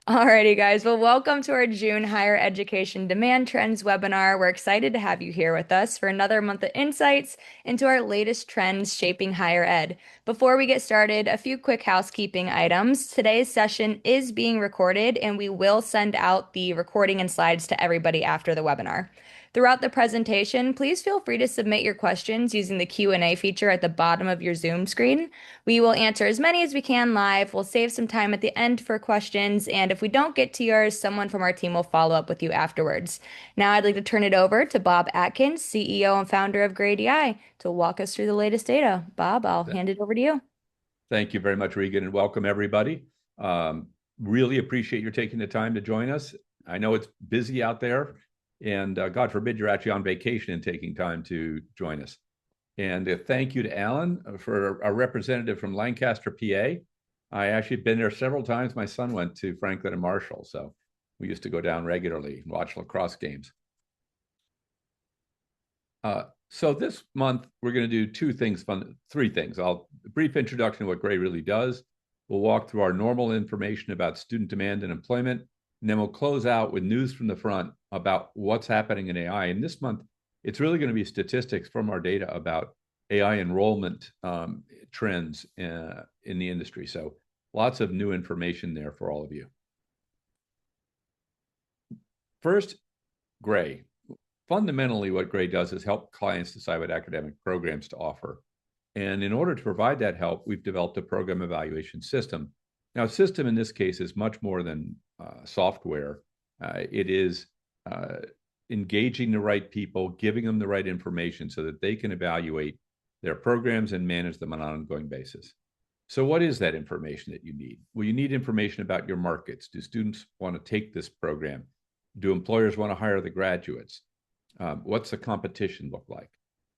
Alrighty, guys. Well, welcome to our June Higher Education Demand Trends webinar. We're excited to have you here with us for another month of insights into our latest trends shaping higher ed. Before we get started, a few quick housekeeping items. Today's session is being recorded, and we will send out the recording and slides to everybody after the webinar. Throughout the presentation, please feel free to submit your questions using the Q&A feature at the bottom of your Zoom screen. We will answer as many as we can live. We'll save some time at the end for questions, and if we don't get to yours, someone from our team will follow up with you afterwards. Now I'd like to turn it over to Bob Atkins, CEO and founder of GrayDI, to walk us through the latest data. Bob, I'll hand it over to you. Thank you very much, Regan, and welcome everybody. Really appreciate your taking the time to join us. I know it's busy out there, and God forbid you're actually on vacation and taking time to join us. And thank you to Alan for our representative from Lancaster, PA. I actually been there several times. My son went to Franklin and Marshall, so we used to go down regularly and watch lacrosse games. So this month, we're going to do three things. A brief introduction to what Gray really does. We'll walk through our normal information about student demand and employment, and then we'll close out with news from the front about what's happening in AI. And this month, it's really going to be statistics from our data about AI enrollment trends in the industry. So lots of new information there for all of you. First, Gray. Fundamentally, what Gray does is help clients decide what academic programs to offer. And in order to provide that help, we've developed a program evaluation system. Now, a system in this case is much more than software. It is engaging the right people, giving them the right information so that they can evaluate their programs and manage them on an ongoing basis. So what is that information that you need? Well, you need information about your markets. Do students want to take this program? Do employers want to hire the graduates? What's the competition look like?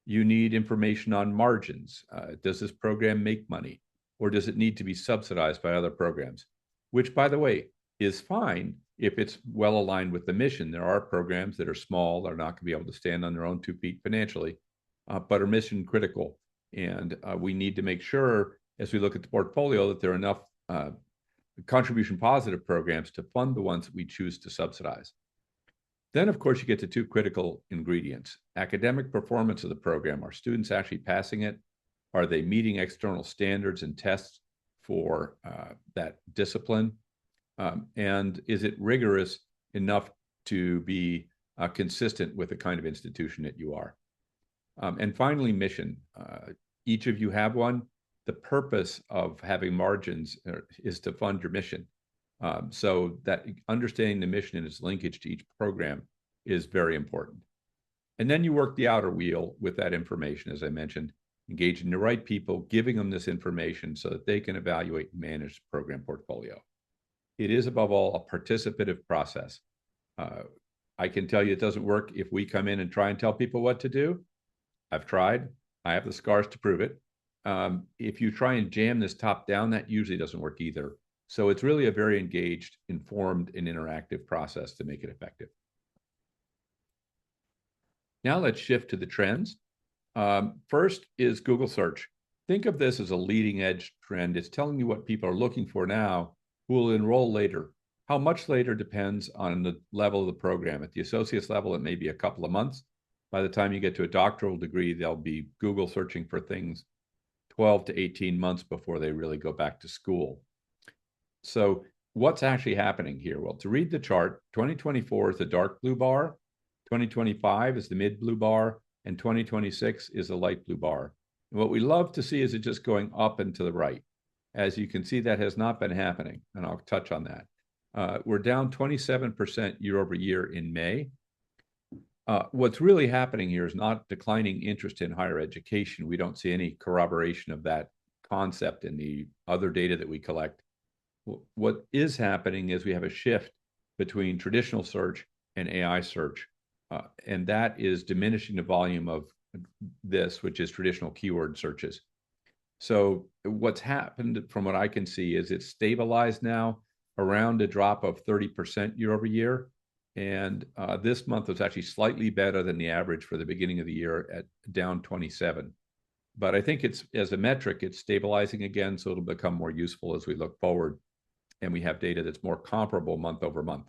You need information on margins. Does this program make money, or does it need to be subsidized by other programs? Which, by the way, is fine if it's well aligned with the mission. There are programs that are small, that are not going to be able to stand on their own 2 feet financially, but are mission critical. And we need to make sure, as we look at the portfolio, that there are enough contribution positive programs to fund the ones that we choose to subsidize. Then, of course, you get to two critical ingredients. Academic performance of the program. Are students actually passing it? Are they meeting external standards and tests for that discipline? And is it rigorous enough to be consistent with the kind of institution that you are? And finally, mission. Each of you have one. The purpose of having margins is to fund your mission. So that understanding the mission and its linkage to each program is very important. And then you work the outer wheel with that information, as I mentioned, engaging the right people, giving them this information so that they can evaluate and manage the program portfolio. It is, above all, a participative process. I can tell you it doesn't work if we come in and try and tell people what to do. I've tried. I have the scars to prove it. If you try and jam this top down, that usually doesn't work either. So it's really a very engaged, informed, and interactive process to make it effective. Now let's shift to the trends. First is Google search. Think of this as a leading edge trend. It's telling you what people are looking for now who will enroll later. How much later depends on the level of the program. At the associate's level, it may be a couple of months. By the time you get to a doctoral degree, they'll be Google searching for things 12 to 18 months before they really go back to school. So what's actually happening here? Well, to read the chart, 2024 is the dark blue bar, 2025 is the mid blue bar, and 2026 is the light blue bar. And what we love to see is it just going up and to the right. As you can see, that has not been happening, and I'll touch on that. We're down 27% year over year in May. What's really happening here is not declining interest in higher education. We don't see any corroboration of that concept in the other data that we collect. What is happening is we have a shift between traditional search and AI search, and that is diminishing the volume of this, which is traditional keyword searches. So what's happened, from what I can see, is it's stabilized now around a drop of 30% year over year. And this month was actually slightly better than the average for the beginning of the year at down 27. But I think it's, as a metric, it's stabilizing again, so it'll become more useful as we look forward. and we have data that's more comparable month over month.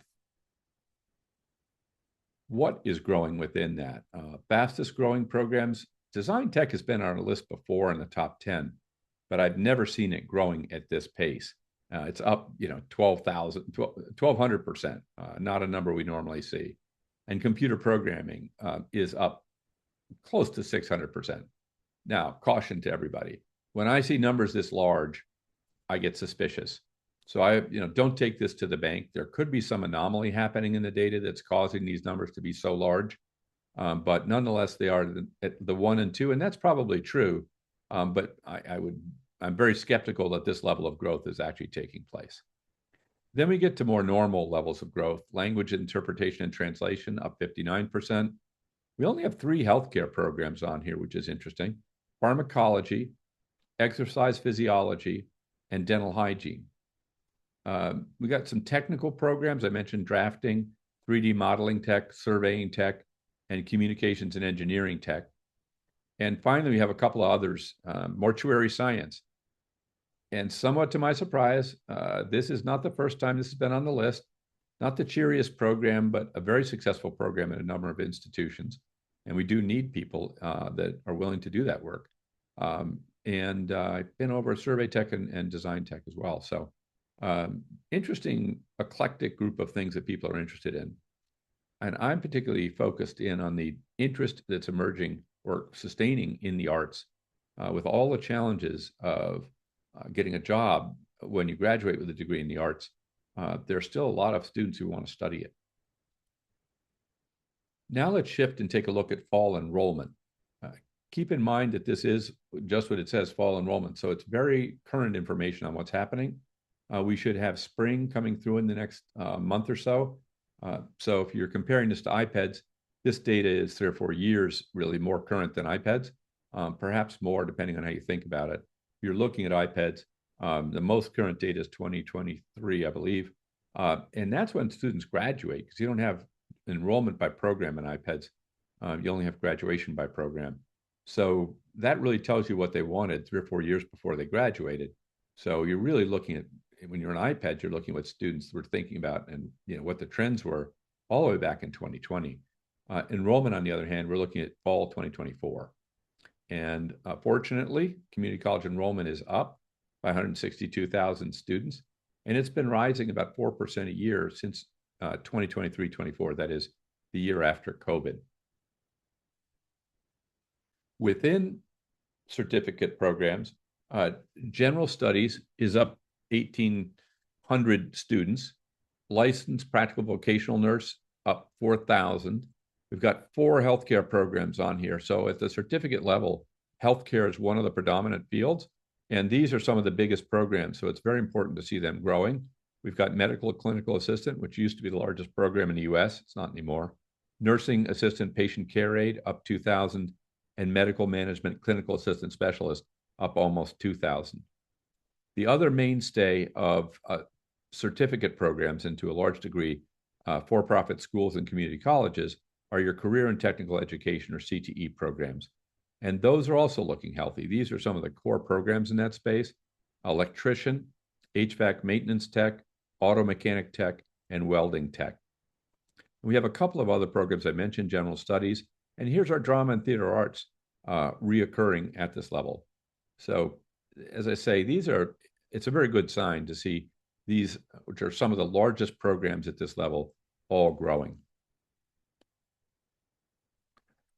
What is growing within that? Fastest growing programs, design tech has been on our list before in the top 10, but I've never seen it growing at this pace. It's up, 1,200%, not a number we normally see. And computer programming is up close to 600%. Now, caution to everybody. When I see numbers this large, I get suspicious. So don't take this to the bank. There could be some anomaly happening in the data that's causing these numbers to be so large. But nonetheless, they are the 1 and 2, and that's probably true. But I'm very skeptical that this level of growth is actually taking place. Then we get to more normal levels of growth. Language interpretation and translation up 59%. We only have 3 healthcare programs on here, which is interesting. Pharmacology, exercise physiology, and dental hygiene. We got some technical programs. I mentioned drafting, 3D modeling tech, surveying tech, and communications and engineering tech. And finally, we have a couple of others, mortuary science. And somewhat to my surprise, this is not the first time this has been on the list. Not the cheeriest program, but a very successful program in a number of institutions. And we do need people that are willing to do that work. And I've been over survey tech and design tech as well. So interesting, eclectic group of things that people are interested in. And I'm particularly focused in on the interest that's emerging or sustaining in the arts with all the challenges of getting a job when you graduate with a degree in the arts. There's still a lot of students who want to study it. Now let's shift and take a look at fall enrollment. Keep in mind that this is just what it says, fall enrollment. So it's very current information on what's happening. We should have spring coming through in the next month or so. So if you're comparing this to iPads, this data is 3 or 4 years really more current than iPads, perhaps more depending on how you think about it. If you're looking at iPads, the most current data is 2023, I believe. And that's when students graduate, because you don't have enrollment by program in iPads. You only have graduation by program. So that really tells you what they wanted 3 or 4 years before they graduated. So you're really looking at, when you're on iPads, you're looking at what students were thinking about and what the trends were all the way back in 2020. Enrollment, on the other hand, we're looking at fall 2024. And fortunately, community college enrollment is up by 162,000 students. And it's been rising about 4% a year since 2023-24. That is the year after COVID. Within certificate programs, general studies is up 1,800 students. Licensed practical vocational nurse up 4,000. We've got 4 healthcare programs on here. So at the certificate level, healthcare is one of the predominant fields. And these are some of the biggest programs. So it's very important to see them growing. We've got medical clinical assistant, which used to be the largest program in the US. It's not anymore. Nursing assistant patient care aide up 2,000. And medical management clinical assistant specialist up almost 2,000. The other mainstay of certificate programs, and to a large degree, for-profit schools and community colleges, are your career and technical education, or CTE programs. And those are also looking healthy. These are some of the core programs in that space: electrician, HVAC maintenance tech, auto mechanic tech, and welding tech. We have a couple of other programs I mentioned, general studies, and here's our drama and theater arts reoccurring at this level. So as I say, it's a very good sign to see these, which are some of the largest programs at this level, all growing.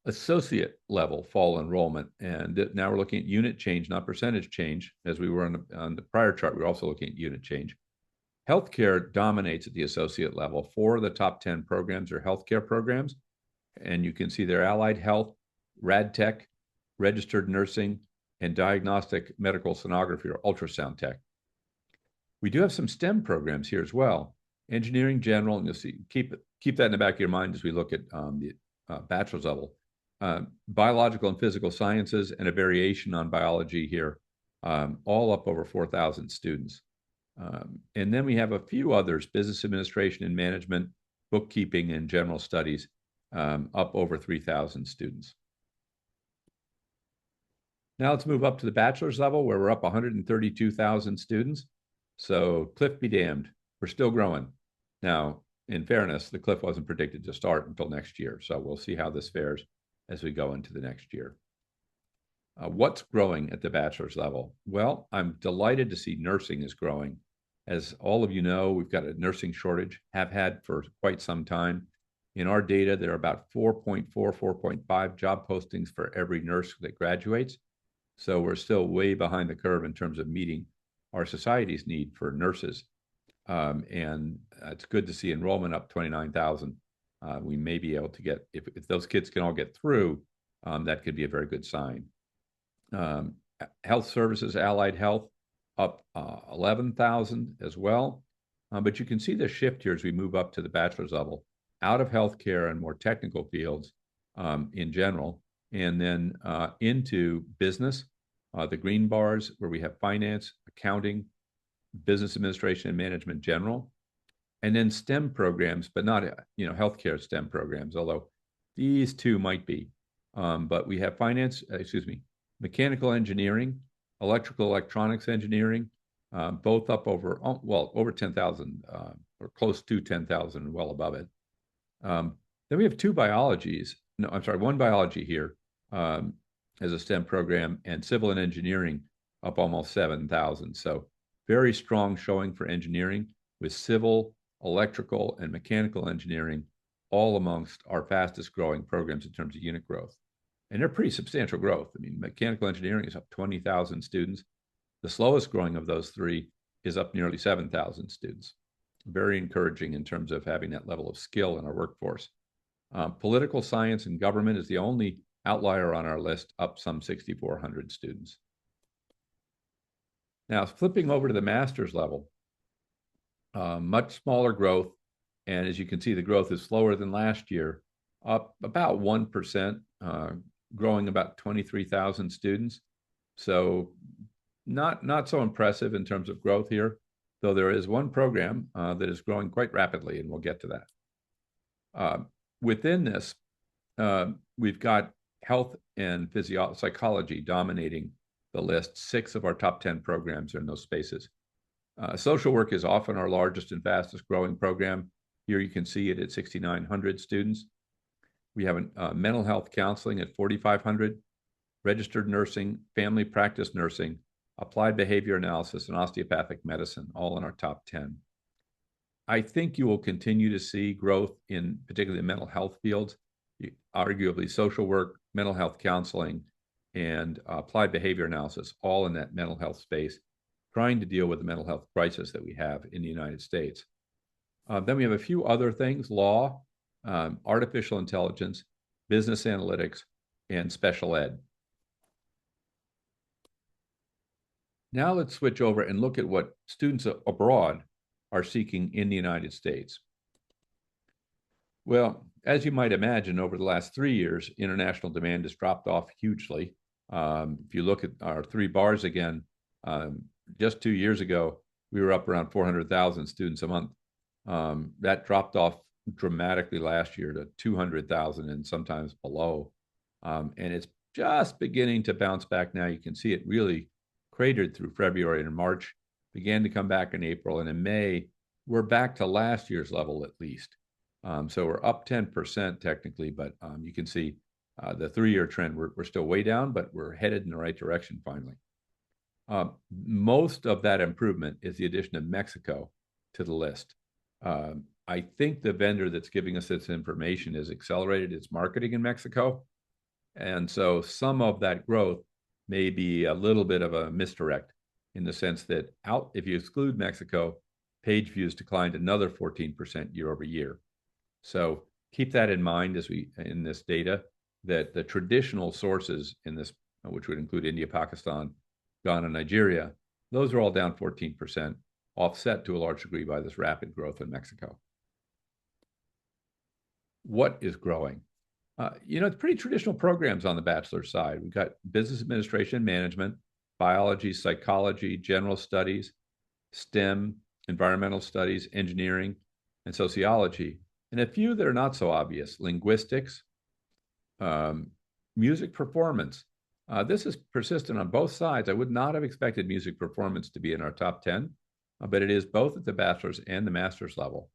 Associate level fall enrollment, and now we're looking at unit change, not percentage change. As we were on the prior chart, we're also looking at unit change. Healthcare dominates at the associate level. 4 of the top 10 programs are healthcare programs, and you can see they're allied health, rad tech, registered nursing, and diagnostic medical sonography or ultrasound tech. We do have some STEM programs here as well. Engineering general, and you'll see, keep that in the back of your mind as we look at the bachelor's level. Biological and physical sciences, and a variation on biology here, all up over 4,000 students. And then we have a few others: business administration and management, bookkeeping, and general studies, up over 3,000 students. Now let's move up to the bachelor's level, where we're up 132,000 students. So cliff be damned, we're still growing. Now, in fairness, the cliff wasn't predicted to start until next year. So we'll see how this fares as we go into the next year. What's growing at the bachelor's level? Well, I'm delighted to see nursing is growing. As all of you know, we've got a nursing shortage, have had for quite some time. In our data, there are about 4.4, 4.5 job postings for every nurse that graduates. So we're still way behind the curve in terms of meeting our society's need for nurses. And it's good to see enrollment up 29,000. We may be able to get, if those kids can all get through, that could be a very good sign. Health services, allied health, up 11,000 as well. But you can see the shift here as we move up to the bachelor's level, out of healthcare and more technical fields in general, and then into business, the green bars where we have finance, accounting, business administration, and management general, and then STEM programs, but not healthcare STEM programs, although these two might be. But we have mechanical engineering, electrical electronics engineering, both up over 10,000 or close to 10,000, well above it. Then we have one biology here as a STEM program, and civil and engineering up almost 7,000. So very strong showing for engineering, with civil, electrical, and mechanical engineering all amongst our fastest growing programs in terms of unit growth. And they're pretty substantial growth. I mean, mechanical engineering is up 20,000 students. The slowest growing of those three is up nearly 7,000 students. Very encouraging in terms of having that level of skill in our workforce. Political science and government is the only outlier on our list, up some 6,400 students. Now, flipping over to the master's level, much smaller growth. And as you can see, the growth is slower than last year, up about 1%, growing about 23,000 students. So not so impressive in terms of growth here, though there is one program that is growing quite rapidly, and we'll get to that. Within this, we've got health and psychology dominating the list. 6 of our top 10 programs are in those spaces. Social work is often our largest and fastest growing program. Here you can see it at 6,900 students. We have mental health counseling at 4,500, registered nursing, family practice nursing, applied behavior analysis, and osteopathic medicine, all in our top 10. I think you will continue to see growth in particularly the mental health fields, arguably social work, mental health counseling, and applied behavior analysis, all in that mental health space, trying to deal with the mental health crisis that we have in the United States. Then we have a few other things: law, artificial intelligence, business analytics, and special ed. Now let's switch over and look at what students abroad are seeking in the United States. Well, as you might imagine, over the last 3 years, international demand has dropped off hugely. If you look at our 3 bars again, just 2 years ago, we were up around 400,000 students a month. That dropped off dramatically last year to 200,000 and sometimes below. And it's just beginning to bounce back now. You can see it really cratered through February and March, began to come back in April, and in May, we're back to last year's level at least. So we're up 10% technically, but you can see the 3-year trend, we're still way down, but we're headed in the right direction finally. Most of that improvement is the addition of Mexico to the list. I think the vendor that's giving us this information has accelerated its marketing in Mexico. And so some of that growth may be a little bit of a misdirect, in the sense that if you exclude Mexico, page views declined another 14% year over year. So keep that in mind in this data, that the traditional sources in this, which would include India, Pakistan, Ghana, Nigeria, those are all down 14%, offset to a large degree by this rapid growth in Mexico. What is growing? It's pretty traditional programs on the bachelor's side. We've got business administration, management, biology, psychology, general studies, STEM, environmental studies, engineering, and sociology. And a few that are not so obvious: linguistics, music performance. This is persistent on both sides. I would not have expected music performance to be in our top 10, but it is both at the bachelor's and the master's level.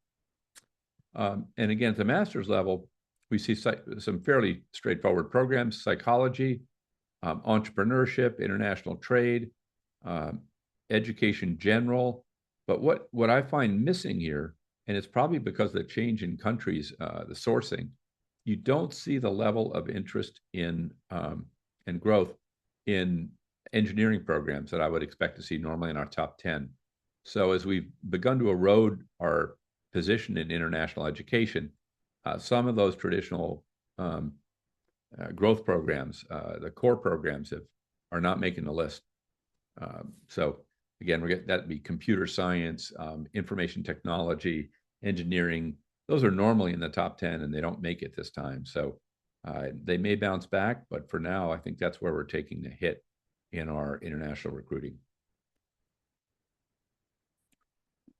And again, at the master's level, we see some fairly straightforward programs: psychology, entrepreneurship, international trade, education general. But what I find missing here, and it's probably because of the change in countries, the sourcing, you don't see the level of interest in and growth in engineering programs that I would expect to see normally in our top 10. So as we've begun to erode our position in international education, some of those traditional growth programs, the core programs, are not making the list. So again, that'd be computer science, information technology, engineering. Those are normally in the top 10, and they don't make it this time. So they may bounce back, but for now, I think that's where we're taking the hit in our international recruiting.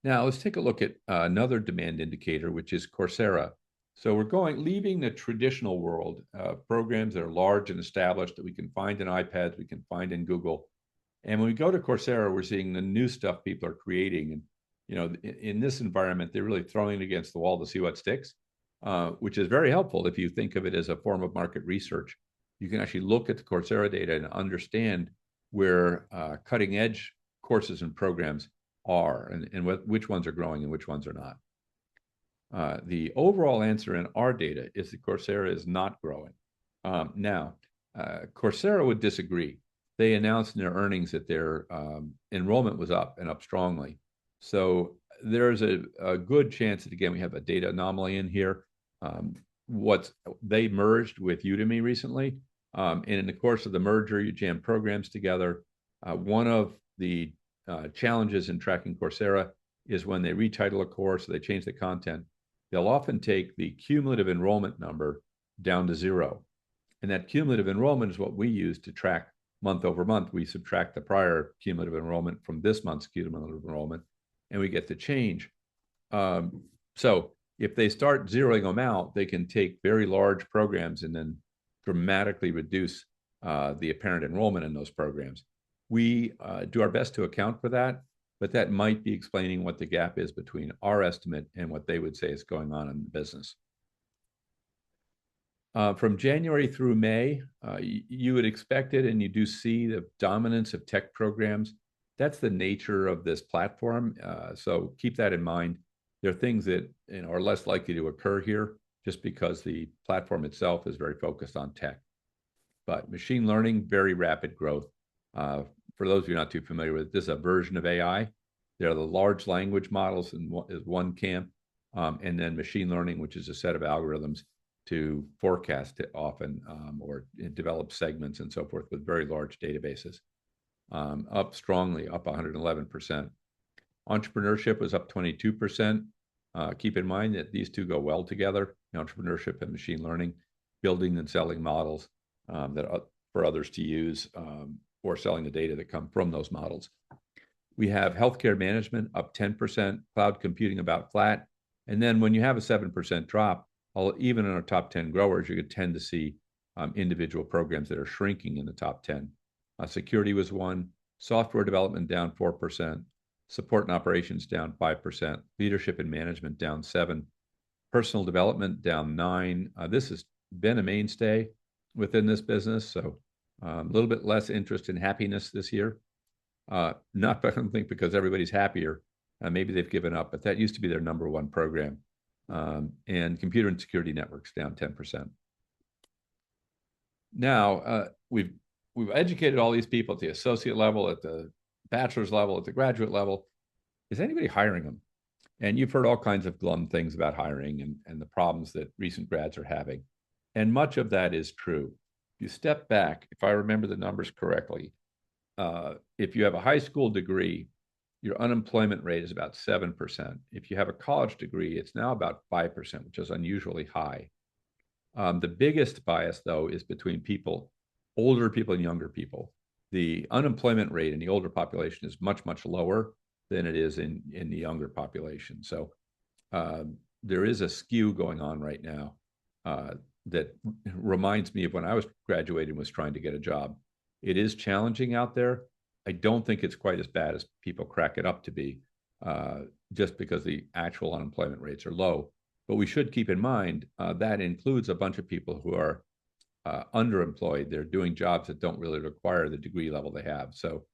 Now let's take a look at another demand indicator, which is Coursera. So we're leaving the traditional world, programs that are large and established that we can find in iPads, we can find in Google. And when we go to Coursera, we're seeing the new stuff people are creating. And, in this environment, they're really throwing it against the wall to see what sticks, which is very helpful if you think of it as a form of market research. You can actually look at the Coursera data and understand where cutting edge courses and programs are and which ones are growing and which ones are not. The overall answer in our data is that Coursera is not growing. Now, Coursera would disagree. They announced in their earnings that their enrollment was up and up strongly. So there's a good chance that, again, we have a data anomaly in here. They merged with Udemy recently. And in the course of the merger, you jam programs together. One of the challenges in tracking Coursera is when they retitle a course, so they change the content, they'll often take the cumulative enrollment number down to 0. And that cumulative enrollment is what we use to track month over month. We subtract the prior cumulative enrollment from this month's cumulative enrollment, and we get the change. So if they start zeroing them out, they can take very large programs and then dramatically reduce the apparent enrollment in those programs. We do our best to account for that, but that might be explaining what the gap is between our estimate and what they would say is going on in the business. From January through May, you would expect it, and you do see the dominance of tech programs. That's the nature of this platform. So keep that in mind. There are things that are less likely to occur here just because the platform itself is very focused on tech. But machine learning, very rapid growth. For those of you not too familiar with it, this is a version of AI. There are the large language models is one camp, and then machine learning, which is a set of algorithms to forecast it often or develop segments and so forth with very large databases. Up strongly, up 111%. Entrepreneurship was up 22%. Keep in mind that these two go well together, entrepreneurship and machine learning, building and selling models for others to use, or selling the data that come from those models. We have healthcare management up 10%, cloud computing about flat. And then when you have a 7% drop, even in our top 10 growers, you could tend to see individual programs that are shrinking in the top 10. Security was 1, software development down 4%, support and operations down 5%, leadership and management down 7%, personal development down 9%. This has been a mainstay within this business, so a little bit less interest in happiness this year. Not, I don't think, because everybody's happier. Maybe they've given up, but that used to be their number 1 program. And computer and security networks down 10%. Now, we've educated all these people at the associate level, at the bachelor's level, at the graduate level. Is anybody hiring them? And you've heard all kinds of glum things about hiring and the problems that recent grads are having. And much of that is true. If you step back, if I remember the numbers correctly, if you have a high school degree, your unemployment rate is about 7%. If you have a college degree, it's now about 5%, which is unusually high. The biggest bias, though, is between older people and younger people. The unemployment rate in the older population is much, much lower than it is in the younger population. So there is a skew going on right now that reminds me of when I was graduating and was trying to get a job. It is challenging out there. I don't think it's quite as bad as people crack it up to be. just because the actual unemployment rates are low. But we should keep in mind that includes a bunch of people who are underemployed. They're doing jobs that don't really require the degree level they have. So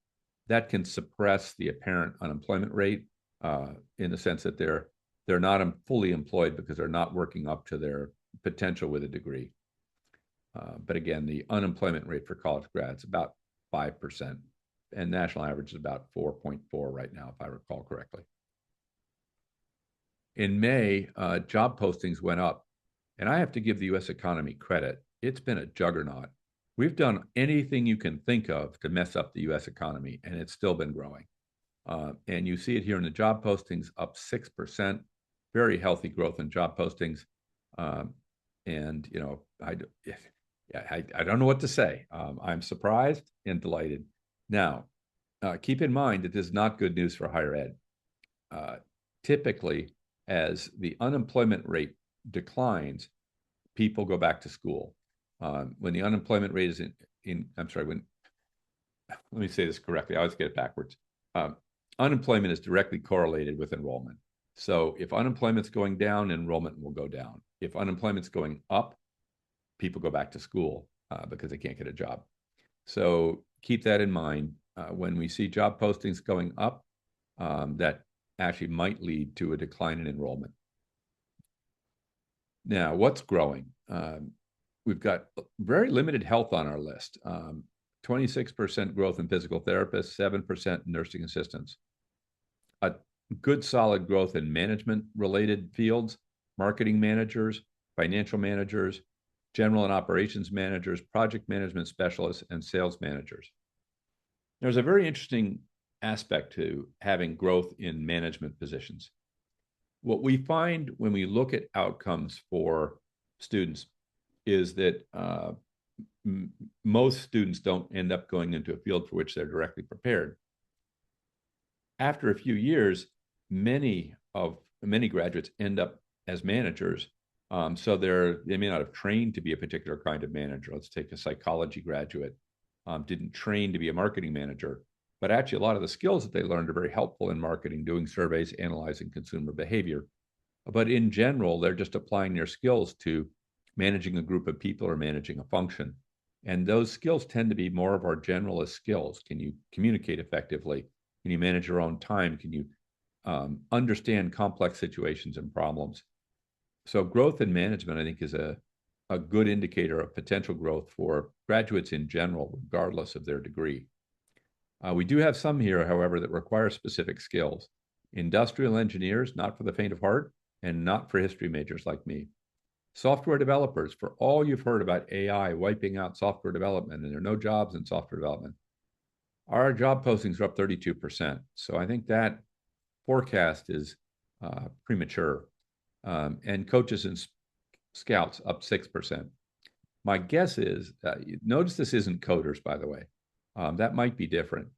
that can suppress the apparent unemployment rate in the sense that they're not fully employed because they're not working up to their potential with a degree. But again, the unemployment rate for college grads is about 5%, and national average is about 4.4 right now, if I recall correctly. In May, job postings went up, and I have to give the U.S. economy credit. It's been a juggernaut. We've done anything you can think of to mess up the U.S. economy, and it's still been growing. And you see it here in the job postings, up 6%, very healthy growth in job postings. And, you know, I don't know what to say. I'm surprised and delighted. Now, keep in mind that this is not good news for higher ed. Typically, as the unemployment rate declines, people go back to school. When the unemployment rate is let me say this correctly. I always get it backwards. Unemployment is directly correlated with enrollment. So if unemployment's going down, enrollment will go down. If unemployment's going up, people go back to school because they can't get a job. So keep that in mind. When we see job postings going up, that actually might lead to a decline in enrollment. Now, what's growing? We've got very limited health on our list. 26% growth in physical therapists, 7% in nursing assistants. A good solid growth in management-related fields, marketing managers, financial managers, general and operations managers, project management specialists, and sales managers. There's a very interesting aspect to having growth in management positions. What we find when we look at outcomes for students is that most students don't end up going into a field for which they're directly prepared. After a few years, many graduates end up as managers. So they may not have trained to be a particular kind of manager. Let's take a psychology graduate, didn't train to be a marketing manager, but actually a lot of the skills that they learned are very helpful in marketing, doing surveys, analyzing consumer behavior. But in general, they're just applying their skills to managing a group of people or managing a function. And those skills tend to be more of our generalist skills. Can you communicate effectively? Can you manage your own time? Can you understand complex situations and problems? So growth in management, I think, is a good indicator of potential growth for graduates in general, regardless of their degree. We do have some here, however, that require specific skills. Industrial engineers, not for the faint of heart, and not for history majors like me. Software developers, for all you've heard about AI wiping out software development, and there are no jobs in software development, our job postings are up 32%. So I think that forecast is premature. And coaches and scouts up 6%. My guess is, notice this isn't coders, by the way. That might be different,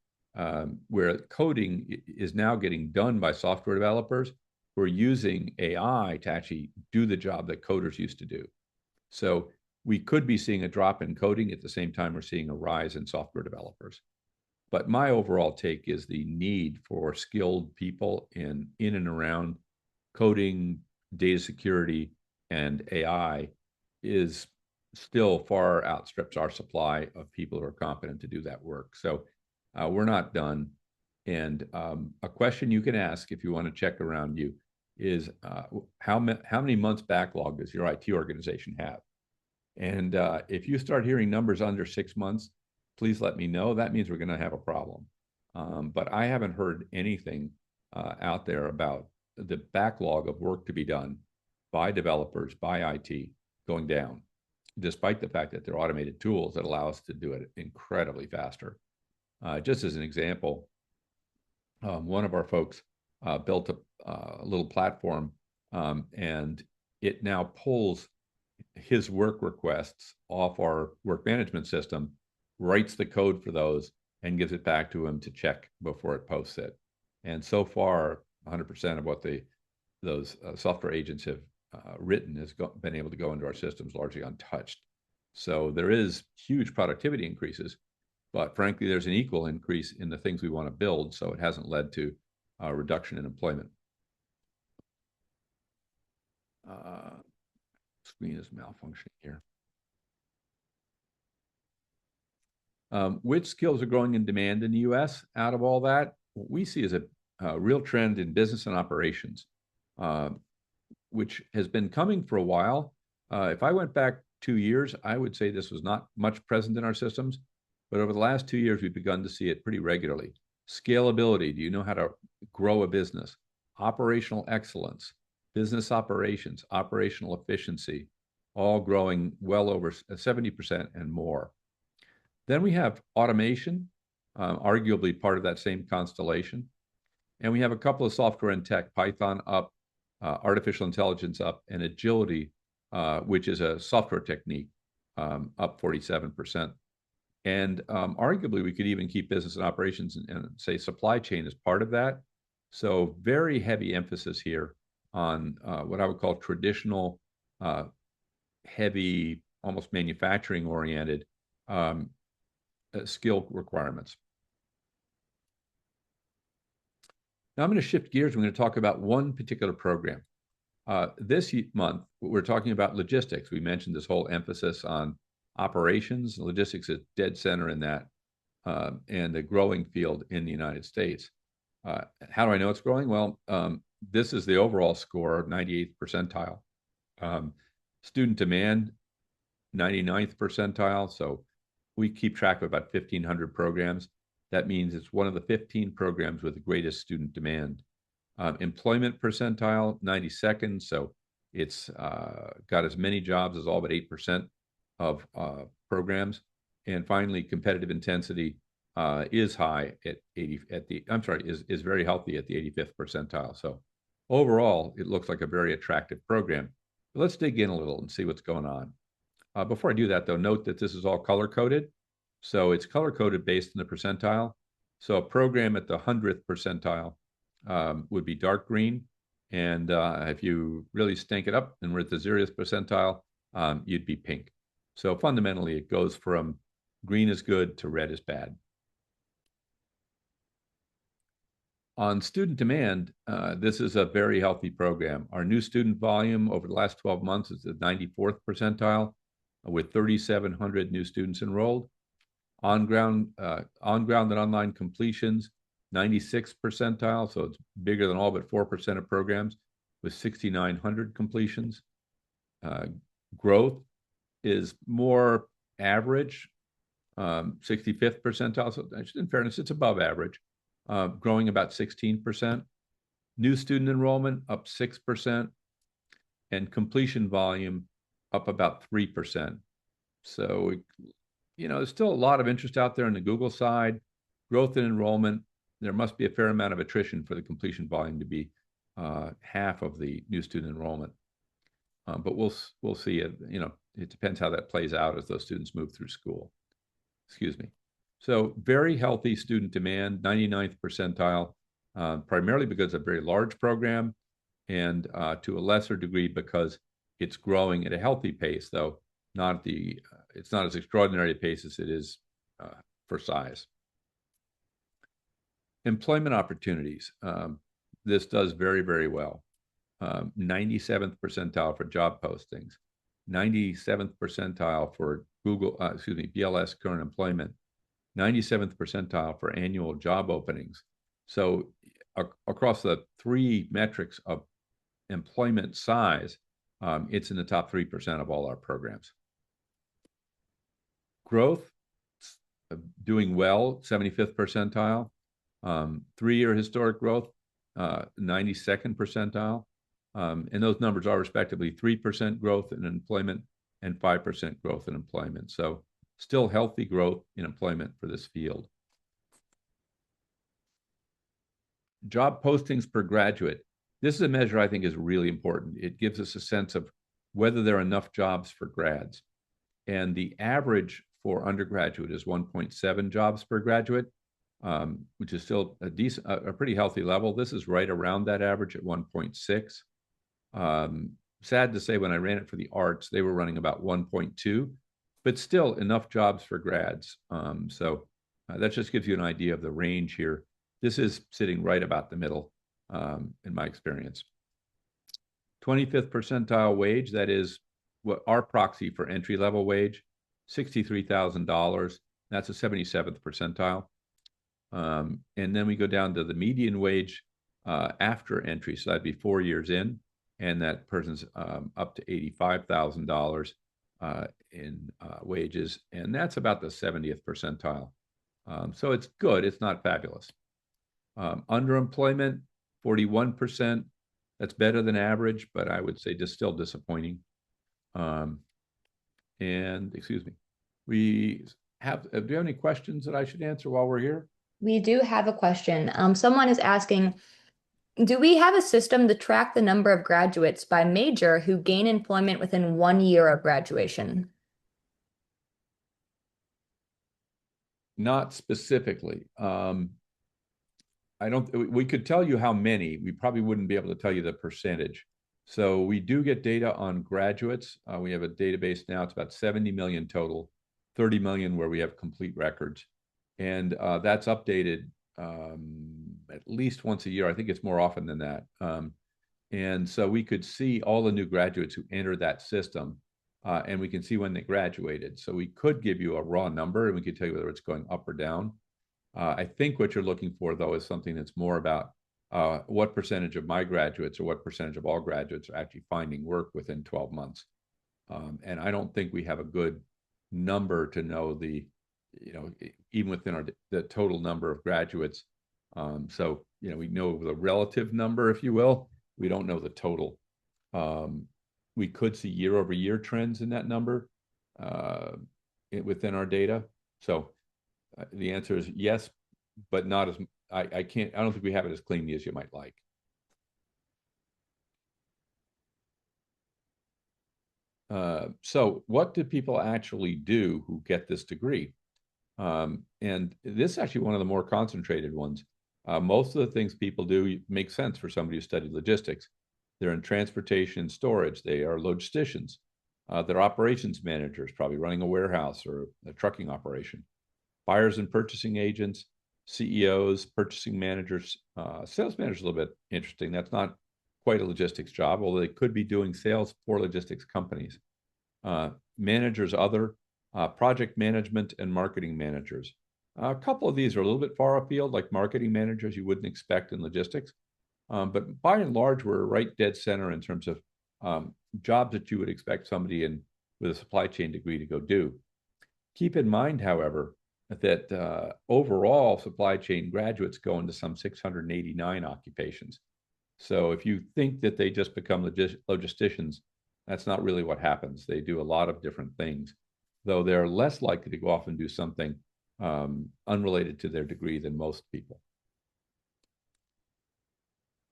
where coding is now getting done by software developers who are using AI to actually do the job that coders used to do. So we could be seeing a drop in coding at the same time we're seeing a rise in software developers. But my overall take is the need for skilled people in and around coding, data security, and AI is still far outstrips our supply of people who are competent to do that work. So we're not done. And a question you can ask if you want to check around you is how many months backlog does your IT organization have? And if you start hearing numbers under 6 months, please let me know. That means we're going to have a problem. But I haven't heard anything out there about the backlog of work to be done by developers, by IT, going down, despite the fact that there are automated tools that allow us to do it incredibly faster. Just as an example, one of our folks built a little platform, and it now pulls his work requests off our work management system, writes the code for those, and gives it back to him to check before it posts it. And so far, 100% of what those software agents have written has been able to go into our systems largely untouched. So there is huge productivity increases, but frankly, there's an equal increase in the things we want to build. So it hasn't led to reduction in employment. Screen is malfunctioning here. Which skills are growing in demand in the US out of all that? What we see is a real trend in business and operations, which has been coming for a while. If I went back 2 years, I would say this was not much present in our systems, but over the last 2 years, we've begun to see it pretty regularly. Scalability, do you know how to grow a business? Operational excellence, business operations, operational efficiency, all growing well over 70% and more. Then we have automation, arguably part of that same constellation. And we have a couple of software and tech, Python up, artificial intelligence up, and agility, which is a software technique, up 47%. And arguably, we could even keep business and operations and say supply chain as part of that. So very heavy emphasis here on what I would call traditional, heavy, almost manufacturing-oriented skill requirements. Now I'm going to shift gears. We're going to talk about one particular program. This month, we're talking about logistics. We mentioned this whole emphasis on operations. Logistics is dead center in that, and a growing field in the United States. How do I know it's growing? Well, this is the overall score, 98th percentile. Student demand, 99th percentile. So we keep track of about 1,500 programs. That means it's one of the 15 programs with the greatest student demand. Employment percentile, 92nd. So it's got as many jobs as all but 8% of programs. And finally, competitive intensity is high at 80 at the, I'm sorry, is very healthy at the 85th percentile. So overall, it looks like a very attractive program. But let's dig in a little and see what's going on. Before I do that, though, note that this is all color-coded. So it's color-coded based on the percentile. So a program at the 100th percentile would be dark green. And if you really stank it up and we're at the 0th percentile, you'd be pink. So fundamentally, it goes from green is good to red is bad. On student demand, this is a very healthy program. Our new student volume over the last 12 months is the 94th percentile, with 3,700 new students enrolled. On-ground and online completions, 96th percentile, so it's bigger than all but 4% of programs, with 6,900 completions. Growth is more average, 65th percentile, so in fairness, it's above average, growing about 16%. New student enrollment up 6%, and completion volume up about 3%. So, there's still a lot of interest out there on the Google side. Growth in enrollment, there must be a fair amount of attrition for the completion volume to be half of the new student enrollment. But we'll see it. It depends how that plays out as those students move through school. Excuse me. So very healthy student demand, 99th percentile, primarily because it's a very large program, and to a lesser degree because it's growing at a healthy pace, though it's not as extraordinary a pace as it is for size. Employment opportunities. This does very, very well. 97th percentile for job postings, 97th percentile for BLS current employment, 97th percentile for annual job openings. So across the three metrics of employment size, it's in the top 3% of all our programs. Growth, doing well, 75th percentile. 3-year historic growth, 92nd percentile. And those numbers are respectively 3% growth in employment and 5% growth in employment. So still healthy growth in employment for this field. Job postings per graduate. This is a measure I think is really important. It gives us a sense of whether there are enough jobs for grads. And the average for undergraduate is 1.7 jobs per graduate, which is still a pretty healthy level. This is right around that average at 1.6. Sad to say, when I ran it for the arts, they were running about 1.2, but still enough jobs for grads. So that just gives you an idea of the range here. This is sitting right about the middle in my experience. 25th percentile wage, that is what our proxy for entry-level wage, $63,000. That's a 77th percentile. And then we go down to the median wage after entry, so that'd be 4 years in, and that person's up to $85,000 in wages, and that's about the 70th percentile. So it's good, it's not fabulous. Underemployment, 41%. That's better than average, but I would say just still disappointing. And excuse me, do you have any questions that I should answer while we're here? We do have a question. Someone is asking, do we have a system to track the number of graduates by major who gain employment within 1 year of graduation? Not specifically. We could tell you how many. We probably wouldn't be able to tell you the percentage. So we do get data on graduates. We have a database now. It's about 70 million total, 30 million where we have complete records. And that's updated at least once a year. I think it's more often than that. And so we could see all the new graduates who entered that system, and we can see when they graduated. So we could give you a raw number, and we could tell you whether it's going up or down. I think what you're looking for, though, is something that's more about what percentage of my graduates or what percentage of all graduates are actually finding work within 12 months. And I don't think we have a good number to know even within the total number of graduates. So, we know the relative number, if you will. We don't know the total. We could see year over year trends in that number within our data. So the answer is yes, but not as, I don't think we have it as cleanly as you might like. So what do people actually do who get this degree? And this is actually one of the more concentrated ones. Most of the things people do make sense for somebody who studied logistics. They're in transportation and storage. They are logisticians. They're operations managers, probably running a warehouse or a trucking operation. Buyers and purchasing agents, CEOs, purchasing managers, sales managers, a little bit interesting. That's not quite a logistics job, although they could be doing sales for logistics companies. Managers, other, project management and marketing managers. A couple of these are a little bit far afield, like marketing managers you wouldn't expect in logistics. But by and large, we're right dead center in terms of jobs that you would expect somebody with a supply chain degree to go do. Keep in mind, however, that overall supply chain graduates go into some 689 occupations. So if you think that they just become logisticians, that's not really what happens. They do a lot of different things, though they're less likely to go off and do something unrelated to their degree than most people.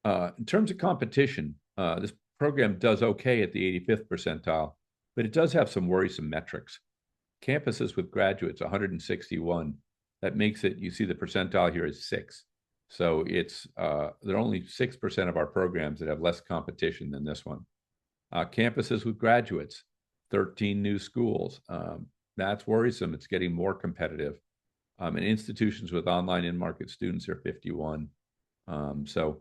In terms of competition, this program does okay at the 85th percentile, but it does have some worrisome metrics. Campuses with graduates, 161. That makes it, you see the percentile here is 6. So it's there are only 6% of our programs that have less competition than this one. Campuses with graduates, 13 new schools. That's worrisome. It's getting more competitive. And institutions with online in-market students are 51. So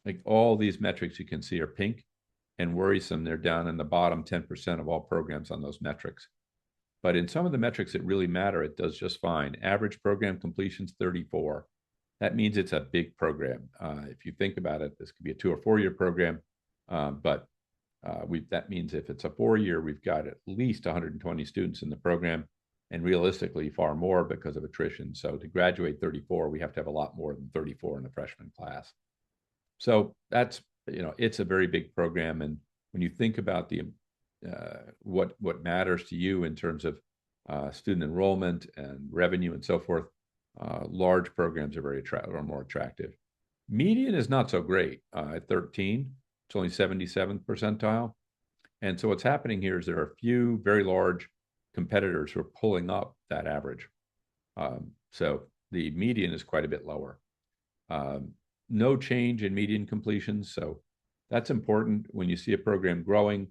like all these metrics you can see are pink and worrisome. They're down in the bottom 10% of all programs on those metrics. But in some of the metrics that really matter, it does just fine. Average program completion's 34. That means it's a big program. If you think about it, this could be a 2 or 4 year program, but that means if it's a 4-year, we've got at least 120 students in the program, and realistically far more because of attrition. So to graduate 34, we have to have a lot more than 34 in the freshman class. So that's, it's a very big program. And when you think about what matters to you in terms of student enrollment and revenue and so forth, large programs are more attractive. Median is not so great at 13. It's only 77th percentile. And so what's happening here is there are a few very large competitors who are pulling up that average. So the median is quite a bit lower. No change in median completions. So that's important when you see a program growing.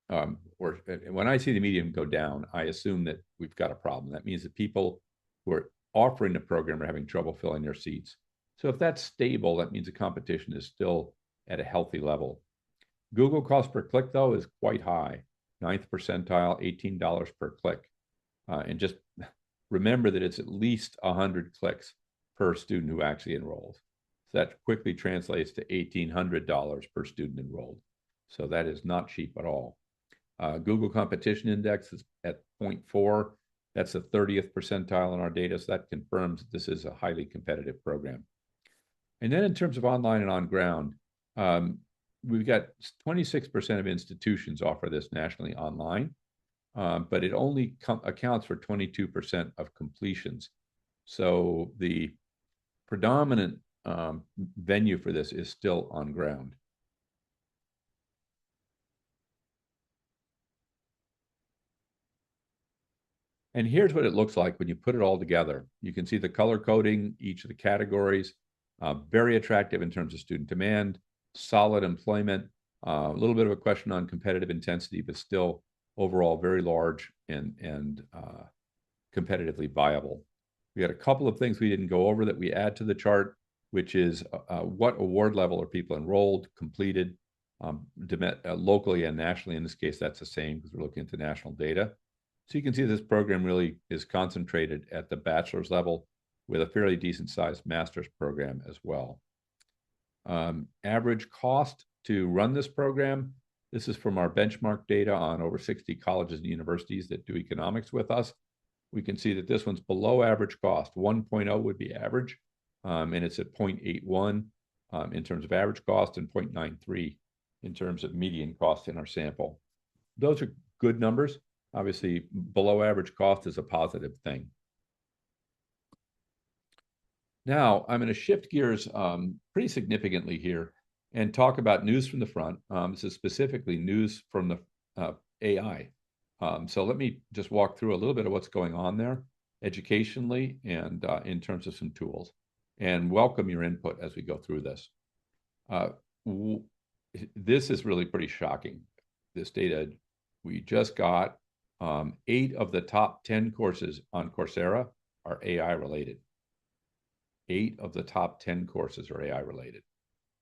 Or when I see the median go down, I assume that we've got a problem. That means that people who are offering the program are having trouble filling their seats. So if that's stable, that means the competition is still at a healthy level. Google cost per click, though, is quite high. Ninth percentile, $18 per click. And just remember that it's at least 100 clicks per student who actually enrolls. So that quickly translates to $1,800 per student enrolled. So that is not cheap at all. Google Competition Index is at 0.4. That's the 30th percentile in our data. So that confirms that this is a highly competitive program. And then in terms of online and on ground, we've got 26% of institutions offer this nationally online, but it only accounts for 22% of completions. So the predominant venue for this is still on ground. And here's what it looks like when you put it all together. You can see the color coding, each of the categories, very attractive in terms of student demand, solid employment, a little bit of a question on competitive intensity, but still overall very large and competitively viable. We had a couple of things we didn't go over that we add to the chart, which is what award level are people enrolled, completed, locally and nationally. In this case, that's the same because we're looking at the national data. So you can see this program really is concentrated at the bachelor's level with a fairly decent sized master's program as well. Average cost to run this program, this is from our benchmark data on over 60 colleges and universities that do economics with us. We can see that this one's below average cost. 1.0 would be average, and it's at 0.81 in terms of average cost and 0.93 in terms of median cost in our sample. Those are good numbers. Obviously, below average cost is a positive thing. Now, I'm going to shift gears pretty significantly here and talk about news from the front. This is specifically news from the AI. So let me just walk through a little bit of what's going on there educationally and in terms of some tools, and welcome your input as we go through this. This is really pretty shocking. This data we just got, 8 of the top 10 courses on Coursera are AI related. 8 of the top 10 courses are AI related.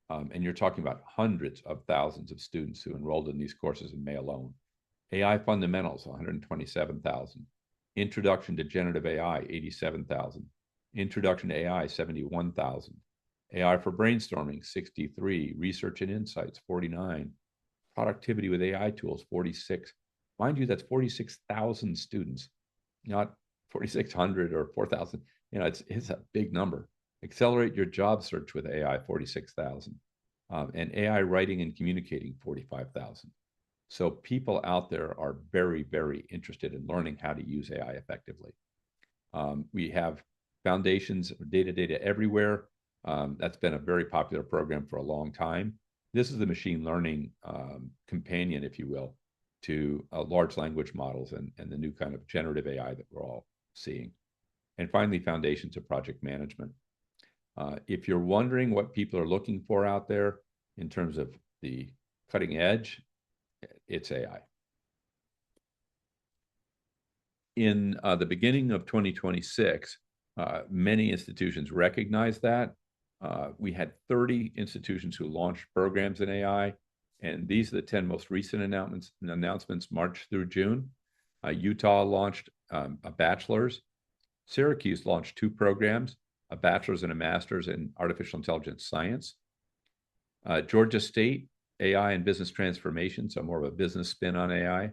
And you're talking about hundreds of thousands of students who enrolled in these courses in May alone. AI fundamentals, 127,000. Introduction to generative AI, 87,000. Introduction to AI, 71,000. AI for brainstorming, 63. Research and insights, 49. Productivity with AI tools, 46. Mind you, that's 46,000 students, not 4,600 or 4,000. You know, it's a big number. Accelerate your job search with AI, 46,000. And AI writing and communicating, 45,000. So people out there are very, very interested in learning how to use AI effectively. We have foundations, data everywhere. That's been a very popular program for a long time. This is the machine learning companion, if you will, to large language models and the new kind of generative AI that we're all seeing. And finally, foundations of project management. If you're wondering what people are looking for out there in terms of the cutting edge, it's AI. In the beginning of 2026, many institutions recognized that. We had 30 institutions who launched programs in AI, and these are the 10 most recent announcements March through June. Utah launched a bachelor's. Syracuse launched 2 programs, a bachelor's and a master's in artificial intelligence science. Georgia State, AI and business transformation, so more of a business spin on AI.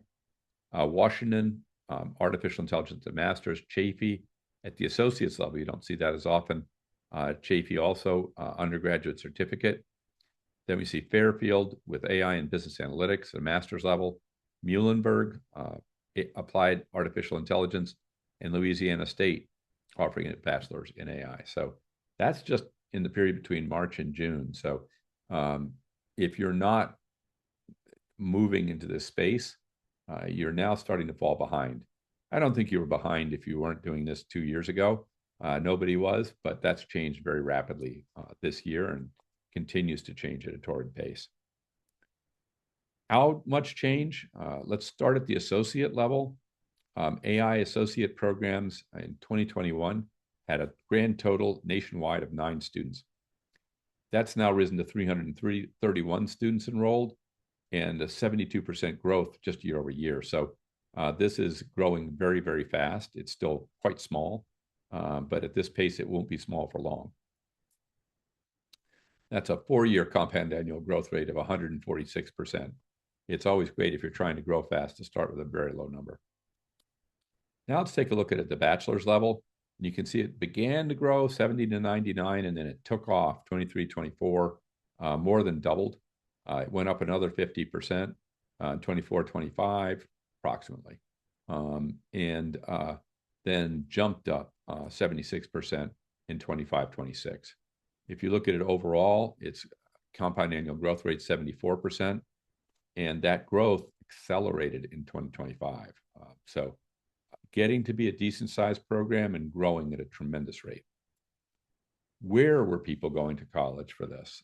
Washington, artificial intelligence and master's. Chaffey at the associate's level, you don't see that as often. Chaffey also undergraduate certificate. Then we see Fairfield with AI and business analytics at a master's level. Muhlenberg, applied artificial intelligence, and Louisiana State offering a bachelor's in AI. So that's just in the period between March and June. So if you're not moving into this space, you're now starting to fall behind. I don't think you were behind if you weren't doing this 2 years ago. Nobody was, but that's changed very rapidly this year and continues to change at a torrid pace. How much change? Let's start at the associate level. AI associate programs in 2021 had a grand total nationwide of 9 students. That's now risen to 331 students enrolled and a 72% growth just year over year. So this is growing very, very fast. It's still quite small, but at this pace, it won't be small for long. That's a 4-year compound annual growth rate of 146%. It's always great if you're trying to grow fast to start with a very low number. Now let's take a look at the bachelor's level. You can see it began to grow 70 to 99, and then it took off 23, 24, more than doubled. It went up another 50%, 24, 25, approximately. And then jumped up 76% in 25, 26. If you look at it overall, it's compound annual growth rate 74%, and that growth accelerated in 2025. So getting to be a decent sized program and growing at a tremendous rate. Where were people going to college for this?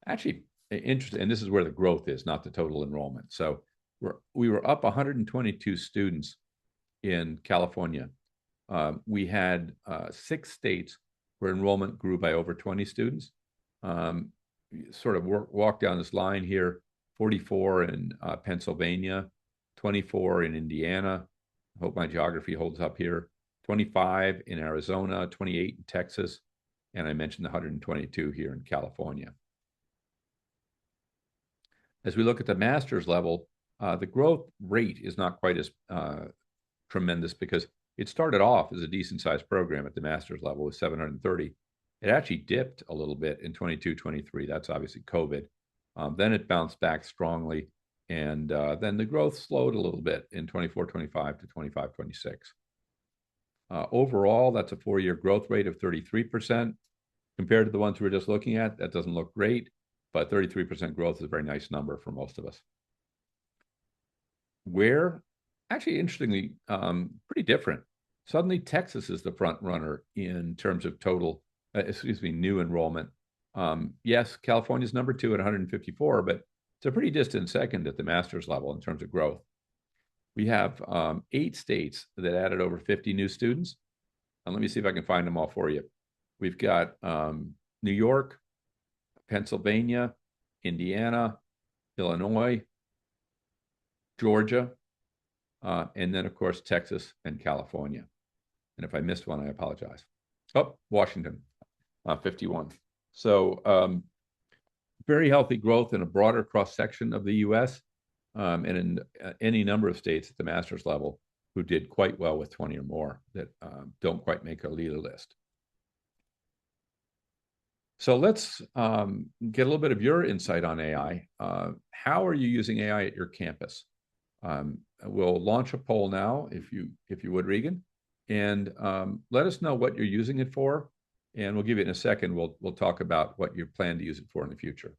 Actually, interesting, and this is where the growth is, not the total enrollment. So we were up 122 students in California. We had 6 states where enrollment grew by over 20 students. Sort of walk down this line here, 44 in Pennsylvania, 24 in Indiana. I hope my geography holds up here. 25 in Arizona, 28 in Texas, and I mentioned the 122 here in California. As we look at the master's level, the growth rate is not quite as tremendous because it started off as a decent sized program at the master's level with 730. It actually dipped a little bit in 22, 23. That's obviously COVID. Then it bounced back strongly. And then the growth slowed a little bit in 24, 25 to 25, 26. Overall, that's a 4-year growth rate of 33%. Compared to the ones we were just looking at, that doesn't look great, but 33% growth is a very nice number for most of us. Where, actually, interestingly, pretty different. Suddenly, Texas is the front runner in terms of total, new enrollment. Yes, California's number 2 at 154, but it's a pretty distant second at the master's level in terms of growth. We have 8 states that added over 50 new students. And let me see if I can find them all for you. We've got New York, Pennsylvania, Indiana, Illinois, Georgia, and then, of course, Texas and California. And if I missed one, I apologize. Oh, Washington, 51. So very healthy growth in a broader cross-section of the U.S. And in any number of states at the master's level who did quite well with 20 or more that don't quite make a leader list. So let's get a little bit of your insight on AI. How are you using AI at your campus? We'll launch a poll now, if you would, Regan, and let us know what you're using it for. And we'll give you in a second. We'll talk about what you plan to use it for in the future.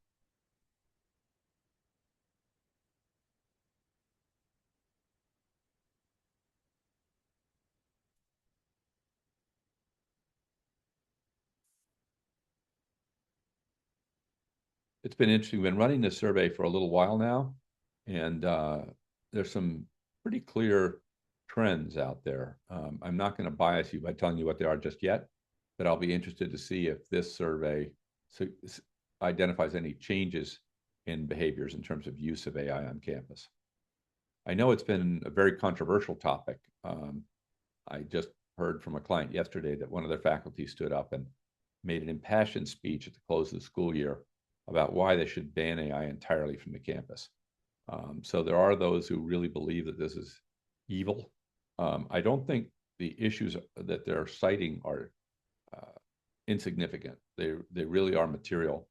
It's been interesting. We've been running this survey for a little while now, and there's some pretty clear trends out there. I'm not going to bias you by telling you what they are just yet, but I'll be interested to see if this survey identifies any changes in behaviors in terms of use of AI on campus. I know it's been a very controversial topic. I just heard from a client yesterday that one of their faculty stood up and made an impassioned speech at the close of the school year about why they should ban AI entirely from the campus. So there are those who really believe that this is evil. I don't think the issues that they're citing are insignificant. They really are material.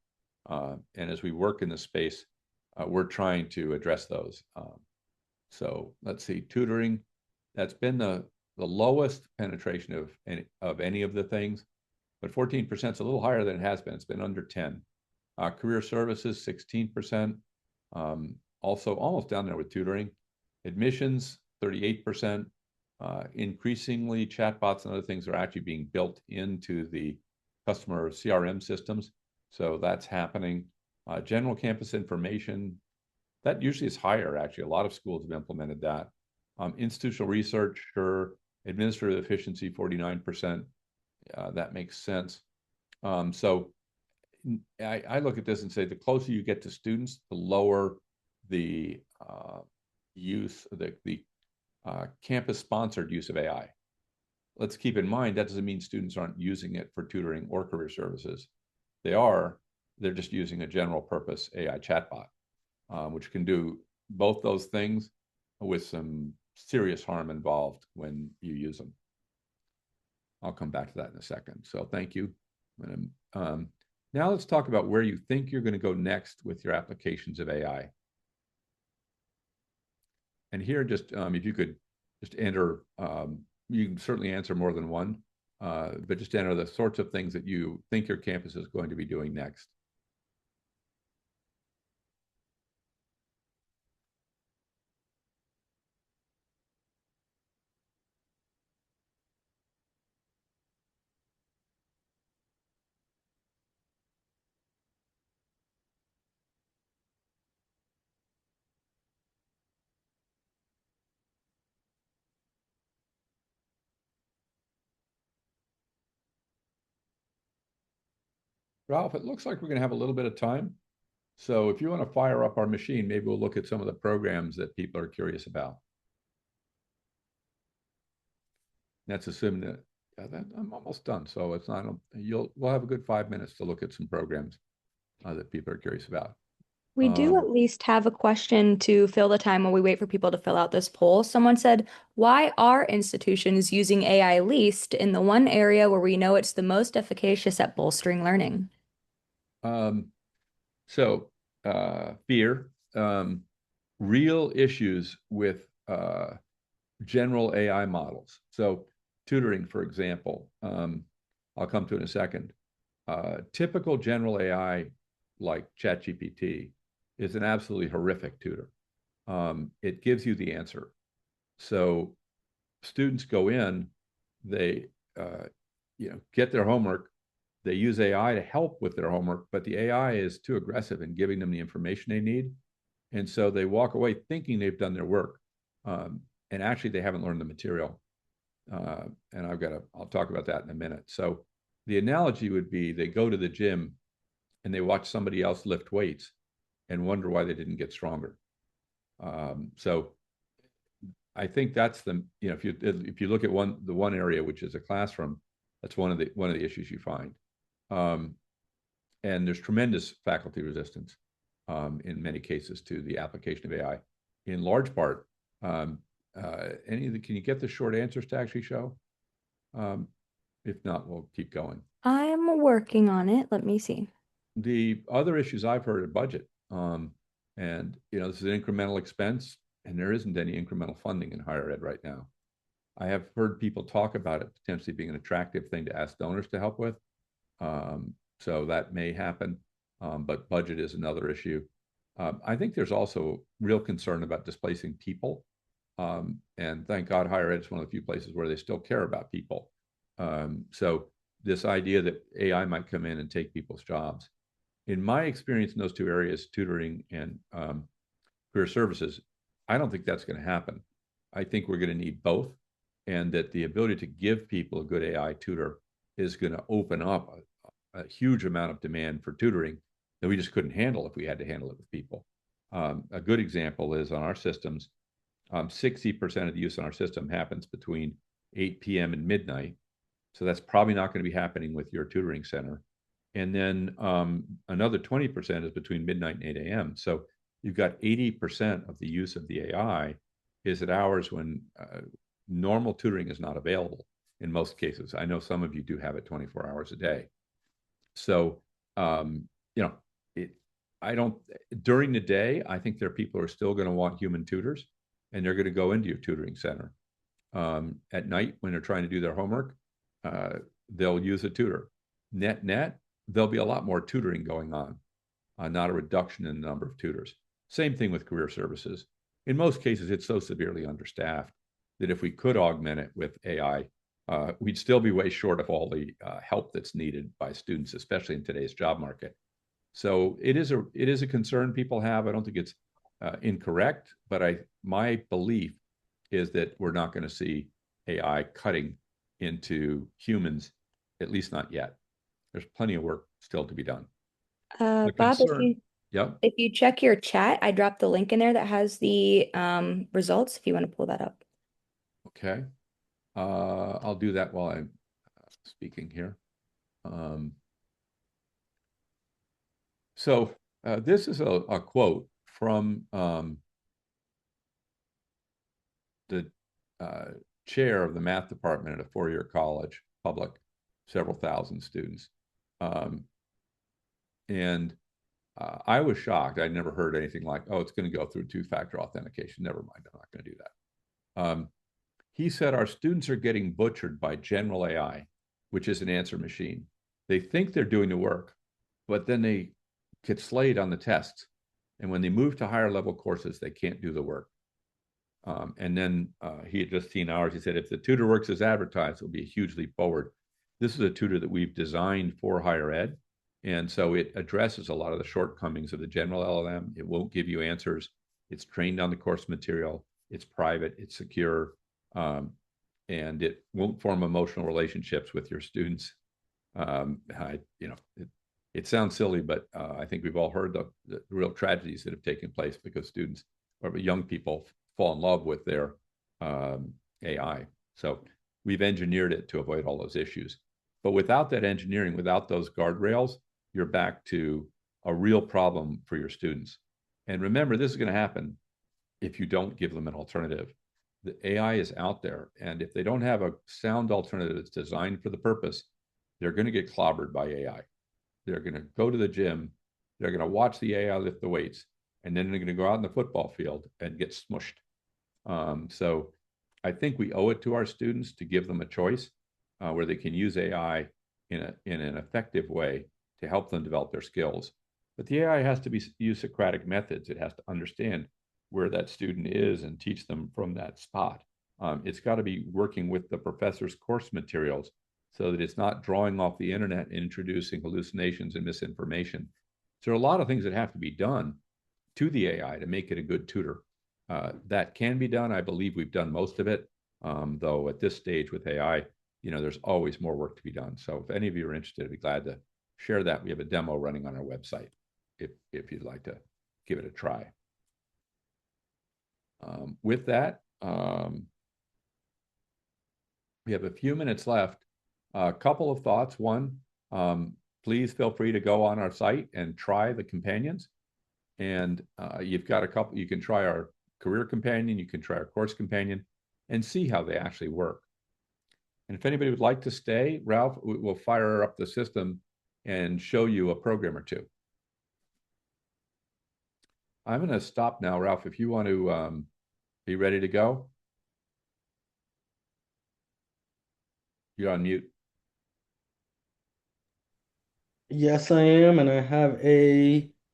And as we work in this space, we're trying to address those. So let's see, tutoring, that's been the lowest penetration of any of the things, but 14% is a little higher than it has been. It's been under 10. Career services, 16%. Also almost down there with tutoring. Admissions, 38%. Increasingly, chatbots and other things are actually being built into the customer CRM systems. So that's happening. General campus information, that usually is higher, actually. A lot of schools have implemented that. Institutional research, sure. Administrative efficiency, 49%. That makes sense. So I look at this and say the closer you get to students, the lower the use, the campus-sponsored use of AI. Let's keep in mind that doesn't mean students aren't using it for tutoring or career services. They are. They're just using a general purpose AI chatbot, which can do both those things with some serious harm involved when you use them. I'll come back to that in a second. So thank you. Now let's talk about where you think you're going to go next with your applications of AI. And here, just if you could just enter, you can certainly answer more than one, but just enter the sorts of things that you think your campus is going to be doing next. Ralph, it looks like we're going to have a little bit of time. So if you want to fire up our machine, maybe we'll look at some of the programs that people are curious about. That's assuming that, I'm almost done. So it's not, we'll have a good 5 minutes to look at some programs that people are curious about. We do at least have a question to fill the time while we wait for people to fill out this poll. Someone said, why are institutions using AI least in the one area where we know it's the most efficacious at bolstering learning? So fear, real issues with general AI models. So tutoring, for example, I'll come to in a second. Typical general AI like ChatGPT is an absolutely horrific tutor. It gives you the answer. So students go in, they get their homework, they use AI to help with their homework, but the AI is too aggressive in giving them the information they need. And so they walk away thinking they've done their work. And actually they haven't learned the material. And I'll talk about that in a minute. So the analogy would be they go to the gym and they watch somebody else lift weights and wonder why they didn't get stronger. So I think that's if you look at the one area, which is a classroom, that's one of the issues you find. And there's tremendous faculty resistance in many cases to the application of AI. In large part, can you get the short answers to actually show? If not, we'll keep going. I'm working on it. Let me see. The other issues I've heard are budget. And this is an incremental expense, and there isn't any incremental funding in higher ed right now. I have heard people talk about it potentially being an attractive thing to ask donors to help with. So that may happen, but budget is another issue. I think there's also real concern about displacing people. And thank God higher ed is one of the few places where they still care about people. So this idea that AI might come in and take people's jobs. In my experience in those two areas, tutoring and career services, I don't think that's going to happen. I think we're going to need both, and that the ability to give people a good AI tutor is going to open up a huge amount of demand for tutoring that we just couldn't handle if we had to handle it with people. A good example is on our systems, 60% of the use on our system happens between 8 p.m. and midnight. So that's probably not going to be happening with your tutoring center. And then another 20% is between midnight and 8 a.m. So you've got 80% of the use of the AI is at hours when normal tutoring is not available in most cases. I know some of you do have it 24 hours a day. So, during the day, I think there are people who are still going to want human tutors, and they're going to go into your tutoring center. At night, when they're trying to do their homework, they'll use a tutor. Net, there'll be a lot more tutoring going on, not a reduction in the number of tutors. Same thing with career services. In most cases, it's so severely understaffed that if we could augment it with AI, we'd still be way short of all the help that's needed by students, especially in today's job market. So it is a concern people have. I don't think it's incorrect, but my belief is that we're not going to see AI cutting into humans, at least not yet. There's plenty of work still to be done. The Bob, concern, yep, if you check your chat, I dropped the link in there that has the results if you want to pull that up. okay. I'll do that while I'm speaking here. Um, this is a quote from the uh, chair of the math department at a four-year college, public, several thousand students. Um, and I was shocked. I'd never heard anything like, oh, it's going to go through two-factor authentication. Never mind, I'm not going to do that. He said, our students are getting butchered by general AI, which is an answer machine. They think they're doing the work, but then they get slayed on the tests. And when they move to higher level courses, they can't do the work. And then he had just seen ours. He said, if the tutor works as advertised, it'll be a huge leap forward. This is a tutor that we've designed for higher ed. And so it addresses a lot of the shortcomings of the general LLM. It won't give you answers. It's trained on the course material. It's private. It's secure. And it won't form emotional relationships with your students. It sounds silly, but I think we've all heard the real tragedies that have taken place because students or young people fall in love with their AI. So we've engineered it to avoid all those issues. But without that engineering, without those guardrails, you're back to a real problem for your students. And remember, this is going to happen if you don't give them an alternative. The AI is out there, and if they don't have a sound alternative that's designed for the purpose, they're going to get clobbered by AI. They're going to go to the gym, they're going to watch the AI lift the weights, and then they're going to go out in the football field and get smushed. So I think we owe it to our students to give them a choice where they can use AI in an effective way to help them develop their skills. But the AI has to use Socratic methods. It has to understand where that student is and teach them from that spot. It's got to be working with the professor's course materials so that it's not drawing off the internet and introducing hallucinations and misinformation. So there are a lot of things that have to be done to the AI to make it a good tutor. That can be done. I believe we've done most of it, though at this stage with AI, there's always more work to be done. So if any of you are interested, I'd be glad to share that. We have a demo running on our website if you'd like to give it a try. With that, we have a few minutes left. A couple of thoughts. One, please feel free to go on our site and try the companions. And you've got a couple, you can try our career companion, you can try our course companion, and see how they actually work. And if anybody would like to stay, Ralph will fire up the system and show you a program or two. I'm going to stop now, Ralph, if you want to be ready to go. You're on mute. Yes, I am, and I have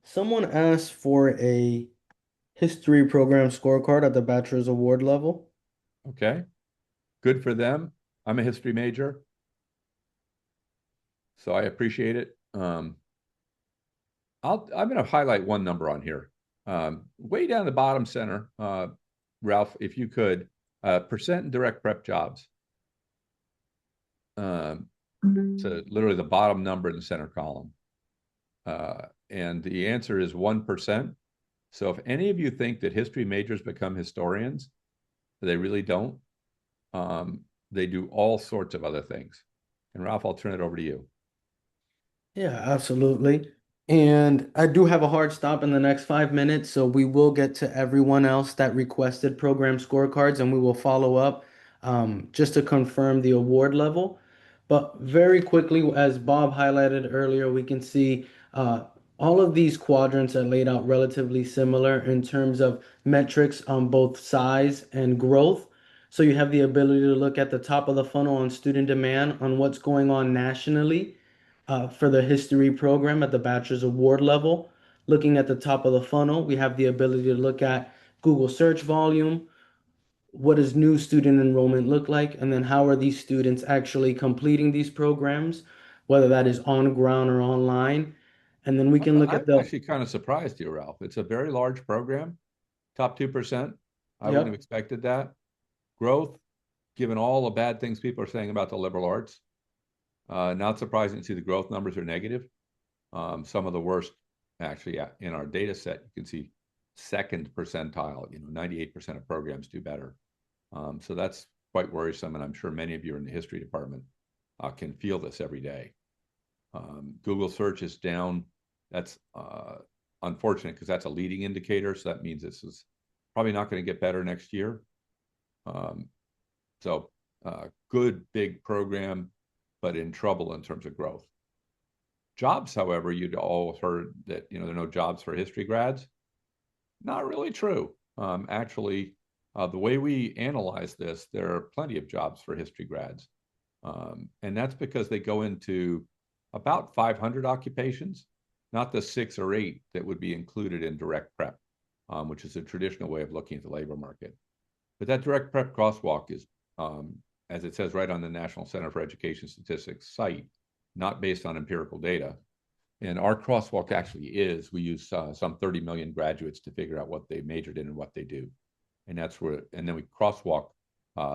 someone asked for a history program scorecard at the bachelor's award level. Okay, good for them. I'm a history major, so I appreciate it. I'm going to highlight one number on here. Way down the bottom center, Ralph, if you could, percent in direct prep jobs. So literally the bottom number in the center column. And the answer is 1%. So if any of you think that history majors become historians, they really don't. They do all sorts of other things. And Ralph, I'll turn it over to you. Yeah, absolutely. And I do have a hard stop in the next 5 minutes, so we will get to everyone else that requested program scorecards and we will follow up just to confirm the award level. But very quickly, as Bob highlighted earlier, we can see all of these quadrants are laid out relatively similar in terms of metrics on both size and growth. So you have the ability to look at the top of the funnel on student demand on what's going on nationally for the history program at the bachelor's award level. Looking at the top of the funnel, we have the ability to look at Google search volume, what does new student enrollment look like, and then how are these students actually completing these programs, whether that is on ground or online. And then we can look I'm at the, actually kind of surprised here, Ralph. It's a very large program, top 2%. I wouldn't have yep, expected that. Growth, given all the bad things people are saying about the liberal arts, not surprising to see the growth numbers are negative. Some of the worst, actually, in our data set, you can see second percentile, 98% of programs do better. So that's quite worrisome, and I'm sure many of you in the history department can feel this every day. Google search is down. That's unfortunate because that's a leading indicator. So that means this is probably not going to get better next year. So good big program, but in trouble in terms of growth. Jobs, however, you'd all heard that there are no jobs for history grads. Not really true. Actually, the way we analyze this, there are plenty of jobs for history grads. And that's because they go into about 500 occupations, not the 6 or 8 that would be included in direct prep, which is a traditional way of looking at the labor market. But that direct prep crosswalk is, as it says right on the National Center for Education Statistics site, not based on empirical data. And our crosswalk actually is, we use some 30 million graduates to figure out what they majored in and what they do. And that's where, and then we crosswalk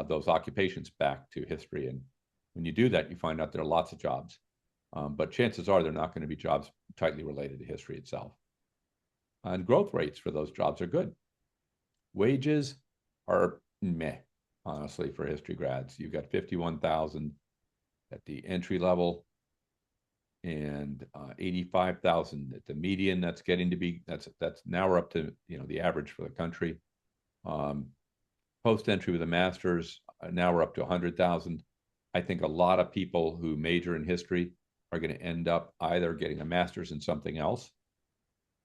those occupations back to history. And when you do that, you find out there are lots of jobs. But chances are they're not going to be jobs tightly related to history itself. And growth rates for those jobs are good. Wages are meh, honestly, for history grads. You've got 51,000 at the entry level and 85,000 at the median. That's getting to be, that's now we're up to, the average for the country. Post-entry with a master's, now we're up to 100,000. I think a lot of people who major in history are going to end up either getting a master's in something else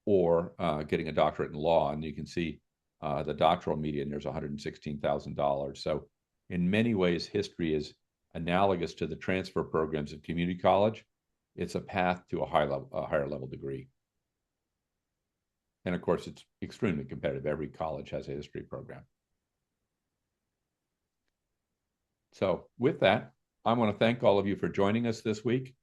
or getting a doctorate in law. And you can see the doctoral median, there's $116,000. So in many ways, history is analogous to the transfer programs at community college. It's a path to a higher level degree. And of course, it's extremely competitive. Every college has a history program. So with that, I want to thank all of you for joining us this week.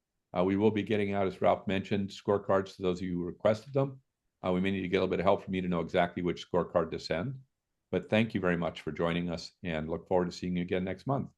We will be getting out, as Ralph mentioned, scorecards to those of you who requested them. We may need to get a little bit of help from you to know exactly which scorecard to send. But thank you very much for joining us and look forward to seeing you again next month.